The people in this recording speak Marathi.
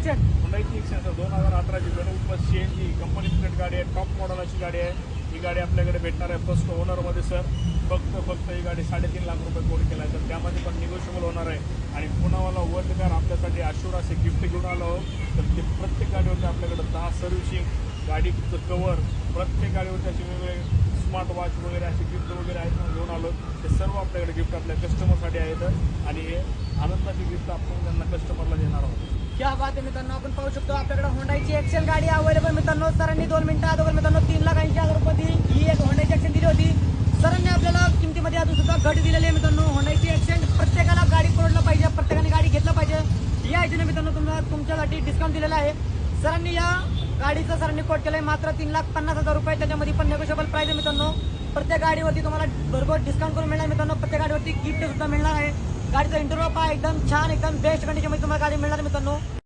एक्सेंट? हुंडाईची एक्सेंट 2018ची petrol plus CNG company fitted गाडी आहे, टॉप मॉडेलची गाडी आहे. ही गाडी आपल्याकडे भेटणार आहे फर्स्ट ओनरमध्ये सर. फक्त ही गाडी 3.5 लाख रुपये कोड केला आहे, तर त्यामध्ये पण निगोशिएबल होणार आहे. आणि पुन्हावाला वर्ल्ड कार आपल्यासाठी अशुर असे गिफ्ट घेऊन आलो आहोत. तर ते प्रत्येक गाडीवरती आपल्याकडे 10 सर्व्हिसिंग, गाडीचं कवर, प्रत्येक गाडीवरती असे वेगवेगळे स्मार्ट वॉच वगैरे असे गिफ्ट वगैरे आहेत म्हणून घेऊन आलो. ते सर्व आपल्याकडे गिफ्ट आपल्या कस्टमरसाठी आहेत आणि हे आनंदाचे गिफ्ट आपण त्यांना कस्टमरला देणार आहोत. क्या बात आहे मित्रांनो, आपण पाहू शकतो आपल्याकडे होंडाची एक्सेल गाडी अवेलेबल मित्रांनो. सरांनी 2 मिनिटं अगोदर मित्रांनो 3,80,000 रुपये ही एक होंडाची एक्सेल दिली होती. सरांनी आपल्याला किमतीमध्ये अजून सुद्धा घट दिलेली आहे मित्रांनो. होंडाची एक्सेल प्रत्येकाला गाडी परवडलं पाहिजे, प्रत्येकाने गाडी घेतलं पाहिजे या हिशोबाने मित्रांनो तुम्हाला तुमच्यासाठी डिस्काउंट दिलेला आहे. सरांनी या गाडीचं सरांनी कोट केलंय मात्र 3,50,000 रुपये. त्याच्यामध्ये पण नेगोशिएबल प्राइस आहे मित्रांनो. प्रत्येक गाडीवरती तुम्हाला बरोबर डिस्काउंट करून मिळणार मित्रांनो. प्रत्येक गाडीवरती गिफ्ट सुद्धा मिळणार आहे. गाडीचा इंटरव्ह्यू पहा, एकदम छान, एकदम बेस्ट कंडिशनमध्ये तुम्हाला गाडी मिळणार मित्रांनो.